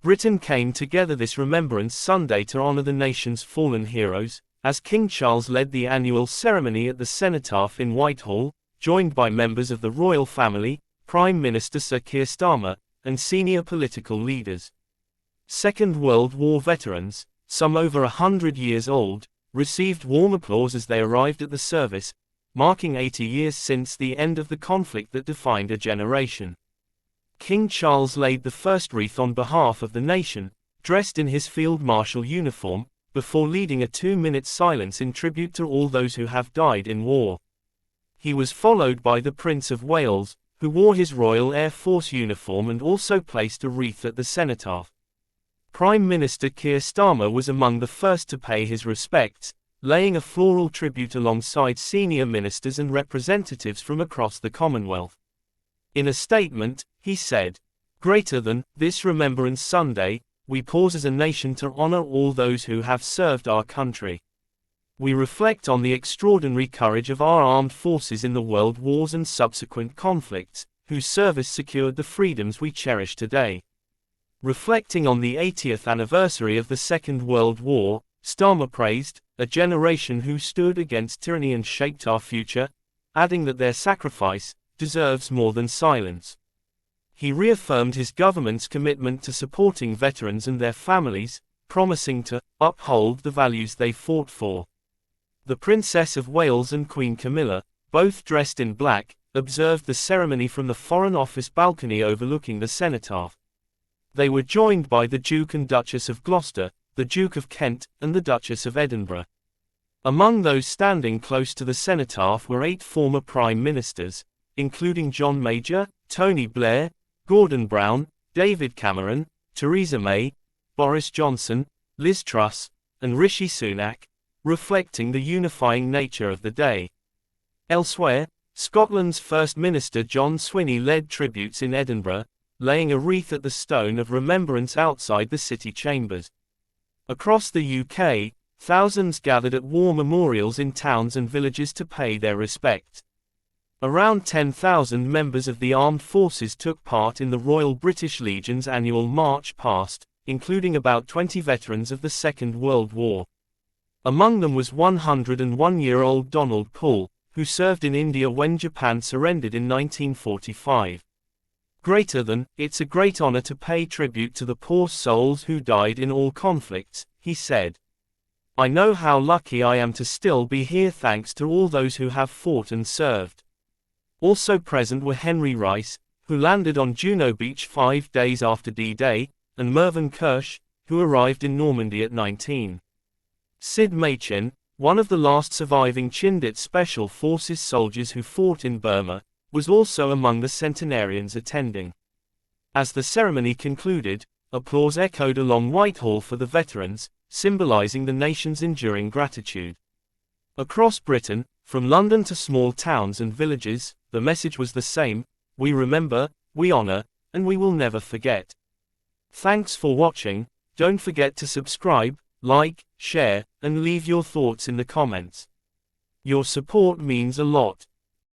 Britain came together this Remembrance Sunday to honour the nation's fallen heroes, as King Charles led the annual ceremony at the Cenotaph in Whitehall, joined by members of the royal family, Prime Minister Sir Keir Starmer, and senior political leaders. Second World War veterans, some over 100 years old, received warm applause as they arrived at the service, marking 80 years since the end of the conflict that defined a generation. King Charles laid the first wreath on behalf of the nation, dressed in his Field Marshal uniform, before leading a 2-minute silence in tribute to all those who have died in war. He was followed by the Prince of Wales, who wore his Royal Air Force uniform and also placed a wreath at the cenotaph. Prime Minister Keir Starmer was among the first to pay his respects, laying a floral tribute alongside senior ministers and representatives from across the Commonwealth. In a statement, he said, "Greater than this Remembrance Sunday, we pause as a nation to honor all those who have served our country. We reflect on the extraordinary courage of our armed forces in the world wars and subsequent conflicts, whose service secured the freedoms we cherish today." Reflecting on the 80th anniversary of the Second World War, Starmer praised a generation who stood against tyranny and shaped our future, adding that their sacrifice deserves more than silence. He reaffirmed his government's commitment to supporting veterans and their families, promising to uphold the values they fought for. The Princess of Wales and Queen Camilla, both dressed in black, observed the ceremony from the Foreign Office balcony overlooking the cenotaph. They were joined by the Duke and Duchess of Gloucester, the Duke of Kent, and the Duchess of Edinburgh. Among those standing close to the cenotaph were 8 former Prime Ministers, including John Major, Tony Blair, Gordon Brown, David Cameron, Theresa May, Boris Johnson, Liz Truss, and Rishi Sunak, reflecting the unifying nature of the day. Elsewhere, Scotland's First Minister John Swinney led tributes in Edinburgh, laying a wreath at the Stone of Remembrance outside the city chambers. Across the UK, thousands gathered at war memorials in towns and villages to pay their respects. Around 10,000 members of the armed forces took part in the Royal British Legion's annual March Past, including about 20 veterans of the Second World War. Among them was 101-year-old Donald Poole, who served in India when Japan surrendered in 1945. Greater than, it's a great honor to pay tribute to the poor souls who died in all conflicts, he said. I know how lucky I am to still be here thanks to all those who have fought and served. Also present were Henry Rice, who landed on Juno Beach 5 days after D-Day, and Mervyn Kirsch, who arrived in Normandy at 19. Sid Machin, one of the last surviving Chindit Special Forces soldiers who fought in Burma, was also among the centenarians attending. As the ceremony concluded, applause echoed along Whitehall for the veterans, symbolizing the nation's enduring gratitude. Across Britain, from London to small towns and villages, the message was the same: we remember, we honor, and we will never forget. Thanks for watching. Don't forget to subscribe, like, share, and leave your thoughts in the comments. Your support means a lot.